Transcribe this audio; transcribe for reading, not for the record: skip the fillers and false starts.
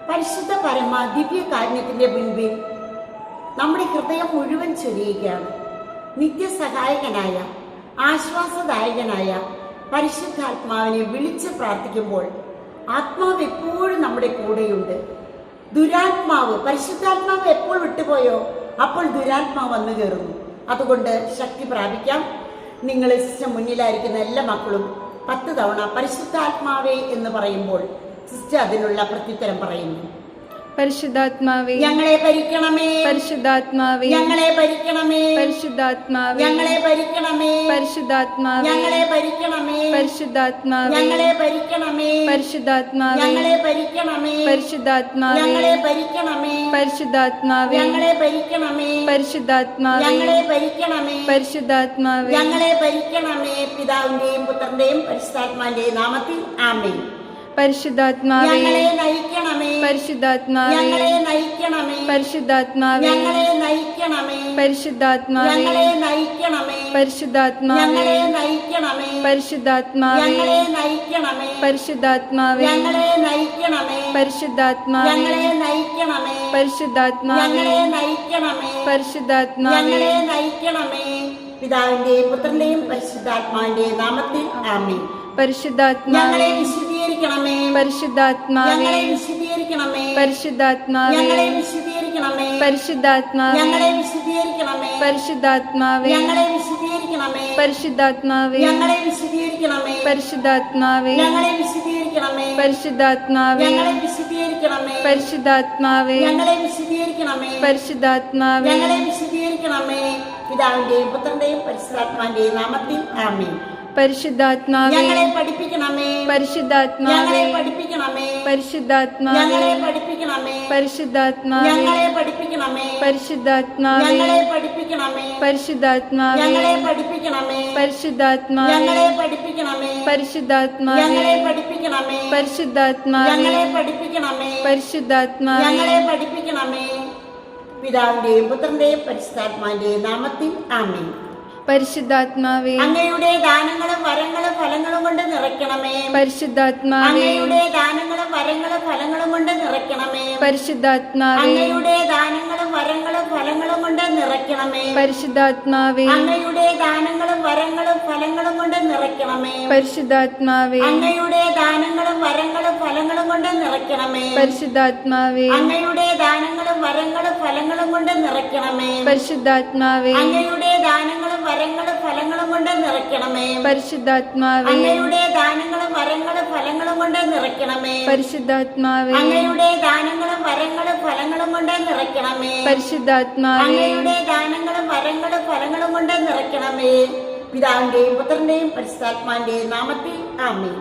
പരിശുദ്ധ പരമ ദിവ്യ കാരുണ്യത്തിന്റെ മുൻപിൽ നമ്മുടെ ഹൃദയം മുഴുവൻ ചൊരിയുകയാണ്. നിത്യസഹായകനായ ആശ്വാസദായകനായ പരിശുദ്ധാത്മാവിനെ വിളിച്ച് പ്രാർത്ഥിക്കുമ്പോൾ ആത്മാവ് എപ്പോഴും നമ്മുടെ കൂടെയുണ്ട്. ദുരാത്മാവ്, പരിശുദ്ധാത്മാവ് എപ്പോൾ വിട്ടുപോയോ അപ്പോൾ ദുരാത്മാവ് വന്നു കയറുന്നു. അതുകൊണ്ട് ശക്തി പ്രാപിക്കാം. നിങ്ങൾ സിസ്റ്റർ മുന്നിലായിരിക്കുന്ന എല്ലാ മക്കളും 10 തവണ പരിശുദ്ധാത്മാവേ എന്ന് പറയുമ്പോൾ സിസ്റ്റർ അതിനുള്ള പ്രത്യുത്തരം പറയുന്നു. പരിശുദ്ധാത്മാവേ ഞങ്ങളെ ഭരിക്കണമേ, പരിശുദ്ധാത്മാവേ ഞങ്ങളെ ഭരിക്കണമേ, പരിശുദ്ധാത്മാവേ ഞങ്ങളെ ഭരിക്കണമേ, പരിശുദ്ധാത്മാവേ ഞങ്ങളെ ഭരിക്കണമേ, പരിശുദ്ധാത്മാവേ ഞങ്ങളെ ഭരിക്കണമേ, പരിശുദ്ധാത്മാവേ ഞങ്ങളെ ഭരിക്കണമേ, പരിശുദ്ധാത്മാവേ ഞങ്ങളെ ഭരിക്കണമേ, പരിശുദ്ധാത്മാവേ ഞങ്ങളെ ഭരിക്കണമേ, പരിശുദ്ധാത്മാവേ ഞങ്ങളെ ഭരിക്കണമേ, പരിശുദ്ധാത്മാവേ ഞങ്ങളെ ഭരിക്കണമേ. പിതാവിന്റെയും പുത്രന്റെയും പരിശുദ്ധാത്മാവിന്റെയും നാമത്തിൽ ആമേൻ. പരിശുദ്ധാത്മാവേ ഞങ്ങളെ നയിക്കണമേ, പരിശുദ്ധാത്മാവേ ഞങ്ങളെ നയിക്കണമേ, പരിശുദ്ധാത്മാവേ ഞങ്ങളെ നയിക്കണമേ, പരിശുദ്ധാത്മാവേ ഞങ്ങളെ നയിക്കണമേ, പരിശുദ്ധാത്മാവേ ഞങ്ങളെ നയിക്കണമേ, പരിശുദ്ധാത്മാവേ ഞങ്ങളെ നയിക്കണമേ, പരിശുദ്ധാത്മാവേ ഞങ്ങളെ നയിക്കണമേ, പരിശുദ്ധാത്മാവേ ഞങ്ങളെ നയിക്കണമേ, പരിശുദ്ധാത്മാവേ ഞങ്ങളെ നയിക്കണമേ, പരിശുദ്ധാത്മാവേ ഞങ്ങളെ നയിക്കണമേ. പിതാവിന്റെയും പുത്രന്റെയും പരിശുദ്ധാത്മാവിന്റെയും നാമത്തിൽ ആമേൻ. പരിശുദ്ധാത്മാവേ ഞങ്ങളെ വിശുദ്ധീകരിക്കണമേ, പരിശുദ്ധാത്മാവേ ഞങ്ങളെ വിശുദ്ധീകരിക്കണമേ, പരിശുദ്ധാത്മാവേ ഞങ്ങളെ വിശുദ്ധീകരിക്കണമേ, പരിശുദ്ധാത്മാവേ ഞങ്ങളെ വിശുദ്ധീകരിക്കണമേ, പരിശുദ്ധാത്മാവേ ഞങ്ങളെ വിശുദ്ധീകരിക്കണമേ, പരിശുദ്ധാത്മാവേ ഞങ്ങളെ വിശുദ്ധീകരിക്കണമേ, പരിശുദ്ധാത്മാവേ ഞങ്ങളെ വിശുദ്ധീകരിക്കണമേ, പരിശുദ്ധാത്മാവേ ഞങ്ങളെ വിശുദ്ധീകരിക്കണമേ, പരിശുദ്ധാത്മാവേ ഞങ്ങളെ വിശുദ്ധീകരിക്കണമേ, പരിശുദ്ധാത്മാവേ ഞങ്ങളെ വിശുദ്ധീകരിക്കണമേ. പിതാവിന്റെയും പുത്രന്റെയും പരിശുദ്ധാത്മാവിന്റെയും നാമത്തിൽ ആമേൻ. പരിശുദ്ധാത്മാവേ ഞങ്ങളെ പഠിപ്പിക്കണമേ, പരിശുദ്ധാത്മാവേ ഞങ്ങളെ പഠിപ്പിക്കണമേ, പരിശുദ്ധാത്മാവേ ഞങ്ങളെ പഠിപ്പിക്കണമേ, പരിശുദ്ധാത്മാവേ ഞങ്ങളെ പഠിപ്പിക്കണമേ, പരിശുദ്ധാത്മാവേ ഞങ്ങളെ പഠിപ്പിക്കണമേ, പരിശുദ്ധാത്മാവേ ഞങ്ങളെ പഠിപ്പിക്കണമേ, പരിശുദ്ധാത്മാവേ ഞങ്ങളെ പഠിപ്പിക്കണമേ, പരിശുദ്ധാത്മാവേ ഞങ്ങളെ പഠിപ്പിക്കണമേ, പരിശുദ്ധാത്മാവേ ഞങ്ങളെ പഠിപ്പിക്കണമേ, പരിശുദ്ധാത്മാവേ ഞങ്ങളെ പഠിപ്പിക്കണമേ. പിതാവിന്റെയും പുത്രന്റെയും പരിശുദ്ധാത്മാവിന്റെയും നാമത്തിൽ ആമേൻ. പരിശുദ്ധാത്മാവേ അങ്ങയുടെ ദാനങ്ങളും വരങ്ങളും ഫലങ്ങളും കൊണ്ട് നിറയ്ക്കണമേ, പരിശുദ്ധാത്മാവേ അങ്ങയുടെ ദാനങ്ങളും വരങ്ങളും ഫലങ്ങളും കൊണ്ട് നിറയ്ക്കണമേ, പരിശുദ്ധാത്മാവേ അങ്ങയുടെ ദാനങ്ങളും വരങ്ങളും ഫലങ്ങളും കൊണ്ട് നിറയ്ക്കണമേ, പരിശുദ്ധാത്മാവേ അങ്ങയുടെ ദാനങ്ങളും വരങ്ങളും ഫലങ്ങളും കൊണ്ട് നിറയ്ക്കണമേ, പരിശുദ്ധാത്മാവേ അങ്ങയുടെ ദാനങ്ങളും വരങ്ങളും ഫലങ്ങളും കൊണ്ട് നിറയ്ക്കണമേ, പരിശുദ്ധാത്മാവേ അങ്ങയുടെ ദാനങ്ങളും വരങ്ങളും ഫലങ്ങളും കൊണ്ട് നിറയ്ക്കണമേ, പരിശുദ്ധാത്മാവേ അങ്ങയുടെ ദാനങ്ങളും വരങ്ങളും ഫലങ്ങളും കൊണ്ട് നിറയ്ക്കണമേ, പരിശുദ്ധാത്മാവേ അങ്ങയുടെ ദാനങ്ങളും വരങ്ങളും ഫലങ്ങളും കൊണ്ട് നിറയ്ക്കണമേ, പരിശുദ്ധാത്മാവേ അങ്ങയുടെ ദാനങ്ങളും വരങ്ങളും ഫലങ്ങളും കൊണ്ട് നിറയ്ക്കണമേ, പരിശുദ്ധാത്മാവേ അങ്ങയുടെ ദാനങ്ങളും വരങ്ങളും ഫലങ്ങളും കൊണ്ട് നിറയ്ക്കണമേ. പിതാവിന്റെയും പുത്രന്റെയും പരിശുദ്ധാത്മാവിന്റെയും നാമത്തിൽ ആമേൻ.